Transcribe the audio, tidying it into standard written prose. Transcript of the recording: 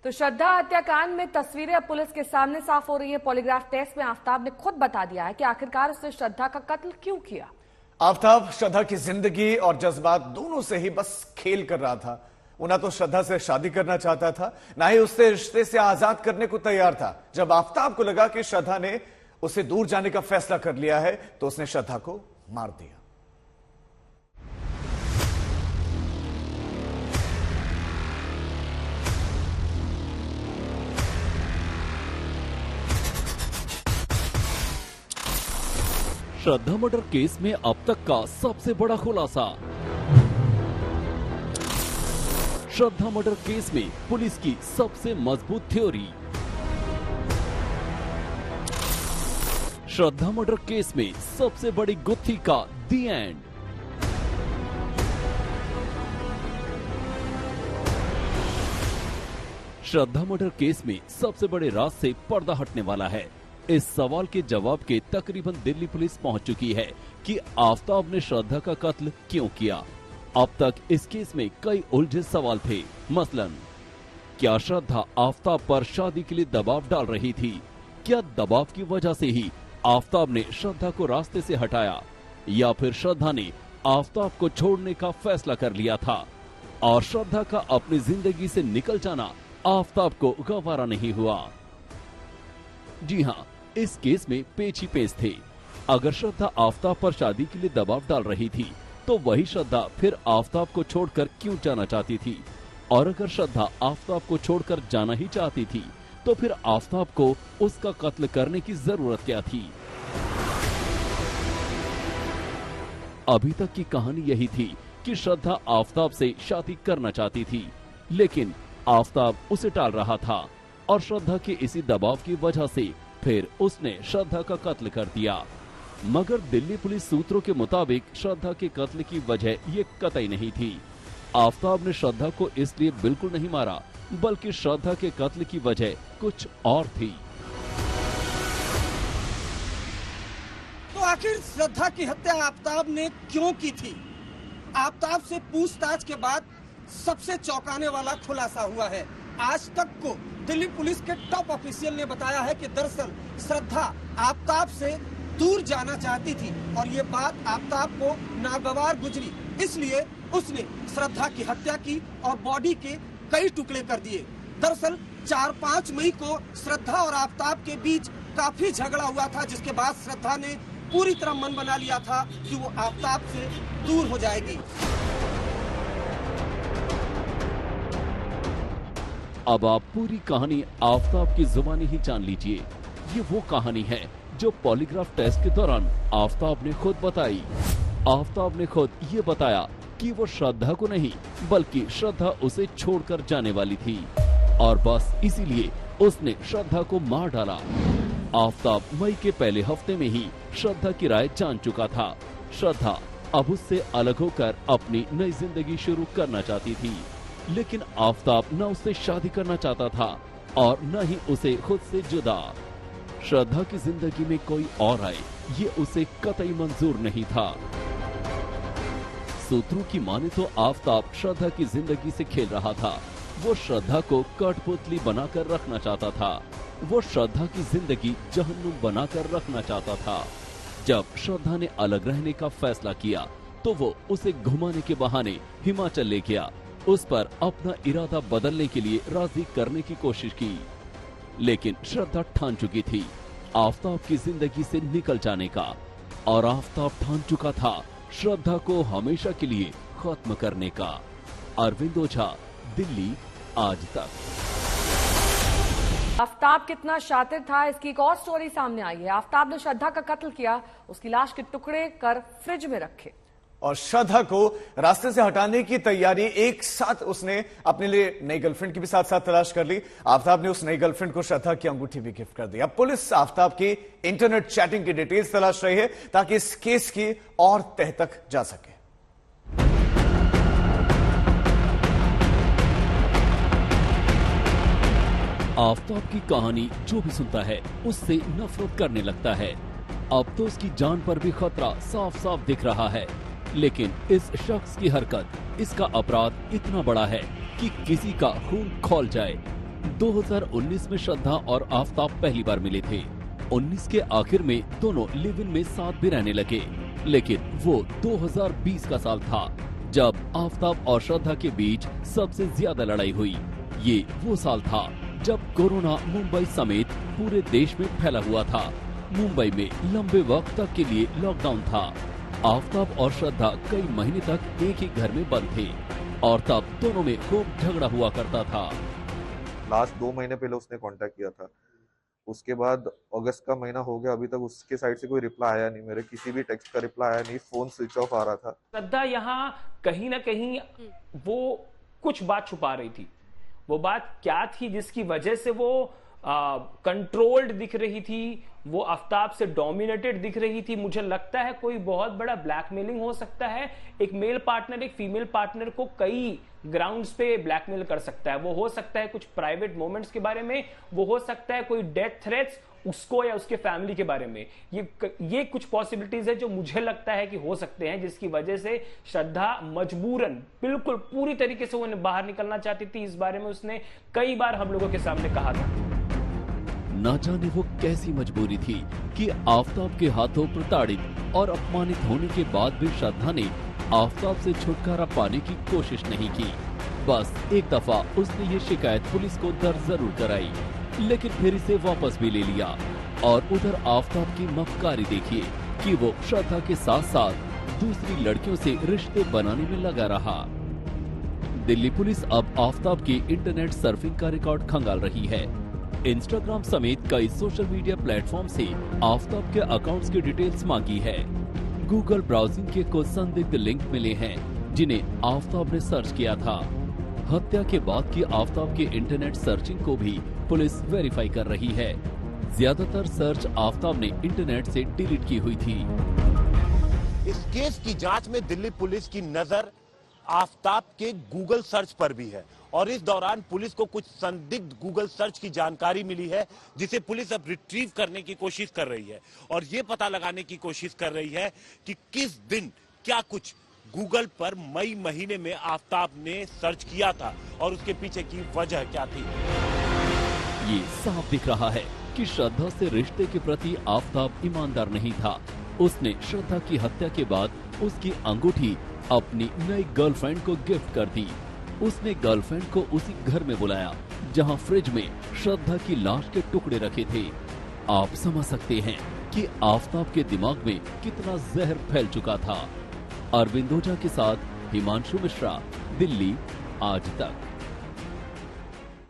तो श्रद्धा हत्याकांड में तस्वीरें अब पुलिस के सामने साफ हो रही है। पॉलीग्राफ टेस्ट में आफ्ताब ने खुद बता दिया है कि आखिरकार उसने श्रद्धा का कत्ल क्यों किया। आफ्ताब श्रद्धा की जिंदगी और जज्बात दोनों से ही बस खेल कर रहा था। वो ना तो श्रद्धा से शादी करना चाहता था, ना ही उससे रिश्ते से आजाद करने को तैयार था। जब आफ्ताब को लगा कि श्रद्धा ने उसे दूर जाने का फैसला कर लिया है, तो उसने श्रद्धा को मार दिया। श्रद्धा मर्डर केस में अब तक का सबसे बड़ा खुलासा। श्रद्धा मर्डर केस में पुलिस की सबसे मजबूत थ्योरी। श्रद्धा मर्डर केस में सबसे बड़ी गुत्थी का दी एंड। श्रद्धा मर्डर केस में सबसे बड़े राज से पर्दा हटने वाला है। इस सवाल के जवाब के तकरीबन दिल्ली पुलिस पहुंच चुकी है कि आफ्ताब ने श्रद्धा का कत्ल क्यों किया। अब तक इस केस में कई उलझे सवाल थे। मसलन, क्या श्रद्धा आफ्ताब पर शादी के लिए दबाव डाल रही थी? क्या दबाव की वजह से ही आफ्ताब ने श्रद्धा को रास्ते से हटाया, या फिर श्रद्धा ने आफ्ताब को छोड़ने का फैसला कर लिया था और श्रद्धा का अपनी जिंदगी से निकल जाना आफ्ताब को गवारा नहीं हुआ? जी हाँ, इस केस में पेच ही पेच थे। अगर श्रद्धा आफ्ताब पर शादी के लिए दबाव डाल रही थी, तो वही श्रद्धा फिर आफ्ताब को छोड़कर क्यों जाना चाहती थी? और अगर श्रद्धा आफ्ताब को छोड़कर जाना ही चाहती थी, तो फिर आफ्ताब को उसका कत्ल करने की जरूरत क्या थी? अभी तक की कहानी यही थी कि श्रद्धा आफ्ताब से शादी करना चाहती थी, लेकिन आफ्ताब उसे टाल रहा था और श्रद्धा के इसी दबाव की वजह से फिर उसने श्रद्धा का कत्ल कर दिया। मगर दिल्ली पुलिस सूत्रों के मुताबिक श्रद्धा के कत्ल की वजह ये कतई नहीं थी। आफ्ताब ने श्रद्धा को इसलिए बिल्कुल नहीं मारा, बल्कि श्रद्धा के कत्ल की वजह कुछ और थी। तो आखिर श्रद्धा की हत्या आफ्ताब ने क्यों की थी? आफ्ताब से पूछताछ के बाद सबसे चौंकाने वाला खुलासा हुआ है। आज तक को दिल्ली पुलिस के टॉप ऑफिशियल ने बताया है कि दरअसल श्रद्धा आफ्ताब से दूर जाना चाहती थी और ये बात आफ्ताब को नागवार गुजरी, इसलिए उसने श्रद्धा की हत्या की और बॉडी के कई टुकड़े कर दिए। दरअसल 4-5 मई को श्रद्धा और आफ्ताब के बीच काफी झगड़ा हुआ था, जिसके बाद श्रद्धा ने पूरी तरह मन बना लिया था कि वो आफ्ताब से दूर हो जाएगी। अब आप पूरी कहानी आफ्ताब की जुबानी ही जान लीजिए। ये वो कहानी है जो पॉलीग्राफ टेस्ट के दौरान आफ्ताब ने खुद बताई। आफ्ताब ने खुद ये बताया कि वो श्रद्धा को नहीं, बल्कि श्रद्धा उसे छोड़कर जाने वाली थी और बस इसीलिए उसने श्रद्धा को मार डाला। आफ्ताब मई के पहले हफ्ते में ही श्रद्धा की राय जान चुका था। श्रद्धा अब उससे अलग होकर अपनी नई जिंदगी शुरू करना चाहती थी, लेकिन आफ्ताब न उससे शादी करना चाहता था और न ही उसे खुद से जुदा। श्रद्धा की जिंदगी में कोई और आए, ये उसे कतई मंजूर नहीं था। सूत्रों की माने तो आफ्ताब श्रद्धा की जिंदगी से खेल रहा था। वो श्रद्धा को कठपुतली बनाकर रखना चाहता था। वो श्रद्धा की जिंदगी जहन्नुम बनाकर रखना चाहता था। जब श्रद्धा ने अलग रहने का फैसला किया, तो वो उसे घुमाने के बहाने हिमाचल ले गया। उस पर अपना इरादा बदलने के लिए राजी करने की कोशिश की, लेकिन श्रद्धा ठान चुकी थी आफ्ताब की जिंदगी से निकल जाने का, और आफ्ताब ठान चुका था श्रद्धा को हमेशा के लिए खत्म करने का। अरविंद ओझा, दिल्ली आज तक। आफ्ताब कितना शातिर था, इसकी एक और स्टोरी सामने आई है। आफ्ताब ने श्रद्धा का कत्ल किया, उसकी लाश के टुकड़े कर फ्रिज में रखे और श्रद्धा को रास्ते से हटाने की तैयारी एक साथ उसने अपने लिए नई गर्लफ्रेंड की भी साथ साथ तलाश कर ली। आफ्ताब ने उस नई गर्लफ्रेंड को श्रद्धा की अंगूठी भी गिफ्ट कर दी। अब पुलिस आफ्ताब की इंटरनेट चैटिंग की डिटेल्स तलाश रही है, ताकि इस केस की और तह तक जा सके। आफ्ताब की कहानी जो भी सुनता है उससे नफरत करने लगता है। अब तो उसकी जान पर भी खतरा साफ साफ दिख रहा है, लेकिन इस शख्स की हरकत, इसका अपराध इतना बड़ा है कि किसी का खून खौल जाए। 2019 में श्रद्धा और आफताब पहली बार मिले थे। 19 के आखिर में दोनों लिव इन में साथ भी रहने लगे, लेकिन वो 2020 का साल था जब आफताब और श्रद्धा के बीच सबसे ज्यादा लड़ाई हुई। ये वो साल था जब कोरोना मुंबई समेत पूरे देश में फैला हुआ था। मुंबई में लंबे वक्त तक के लिए लॉकडाउन था। आफताब और श्रद्धा कई महीने तक एक ही घर में बंद थे और तब दोनों में खूब झगड़ा हुआ करता था। लास्ट 2 महीने पहले उसने कांटेक्ट किया था, उसके बाद अगस्त का महीना हो गया, अभी तक उसके साइड से कोई रिप्लाई आया नहीं, मेरे किसी भी टेक्स्ट का रिप्लाई आया नहीं, फोन स्विच ऑफ आ रहा था। श्रद्धा यहाँ कहीं ना कहीं वो कुछ बात छुपा रही थी। वो बात क्या थी जिसकी वजह से वो कंट्रोल्ड दिख रही थी, वो आफताब से डोमिनेटेड दिख रही थी? मुझे लगता है कोई बहुत बड़ा ब्लैकमेलिंग हो सकता है। एक मेल पार्टनर एक फीमेल पार्टनर को कई ग्राउंड्स पे ब्लैकमेल कर सकता है। वो हो सकता है कुछ प्राइवेट मोमेंट्स के बारे में, वो हो सकता है कोई डेथ थ्रेट्स उसको या उसके फैमिली के बारे में। ये कुछ पॉसिबिलिटीज है जो मुझे लगता है कि हो सकते हैं, जिसकी वजह से श्रद्धा मजबूरन बिल्कुल पूरी तरीके से वो बाहर निकलना चाहती थी। इस बारे में उसने कई बार हम लोगों के सामने कहा था। ना जाने वो कैसी मजबूरी थी कि आफताब के हाथों प्रताड़ित और अपमानित होने के बाद भी श्रद्धा ने आफताब से छुटकारा पाने की कोशिश नहीं की। बस एक दफा उसने ये शिकायत पुलिस को दर्ज जरूर कराई, लेकिन फिर इसे वापस भी ले लिया। और उधर आफताब की मक्कारी देखिए कि वो श्रद्धा के साथ साथ दूसरी लड़कियों से रिश्ते बनाने में लगा रहा। दिल्ली पुलिस अब आफताब की इंटरनेट सर्फिंग का रिकॉर्ड खंगाल रही है। इंस्टाग्राम समेत कई सोशल मीडिया प्लेटफॉर्म से आफताब के अकाउंट्स की डिटेल्स मांगी है। गूगल ब्राउजिंग के कुछ संदिग्ध लिंक मिले हैं जिन्हें आफताब ने सर्च किया था। हत्या के बाद की आफताब की इंटरनेट सर्चिंग को भी पुलिस वेरीफाई कर रही है। ज्यादातर सर्च आफताब ने इंटरनेट से डिलीट की हुई थी। इस केस की जांच में दिल्ली पुलिस की नजर आफताब के गूगल सर्च पर भी है और इस दौरान पुलिस को कुछ संदिग्ध गूगल सर्च की जानकारी मिली है, जिसे पुलिस अब रिट्रीव करने की कोशिश कर रही है और ये पता लगाने की कोशिश कर रही है कि किस दिन क्या कुछ गूगल पर मई महीने में आफताब ने सर्च किया था और उसके पीछे की वजह क्या थी। ये साफ दिख रहा है कि श्रद्धा से रिश्ते के प्रति आफताब ईमानदार नहीं था। उसने श्रद्धा की हत्या के बाद उसकी अंगूठी अपनी नई गर्लफ्रेंड को गिफ्ट कर दी। उसने गर्लफ्रेंड को उसी घर में बुलाया जहां फ्रिज में श्रद्धा की लाश के टुकड़े रखे थे। आप समझ सकते हैं कि आफताब के दिमाग में कितना जहर फैल चुका था। अरविंद ओझा के साथ हिमांशु मिश्रा, दिल्ली आज तक।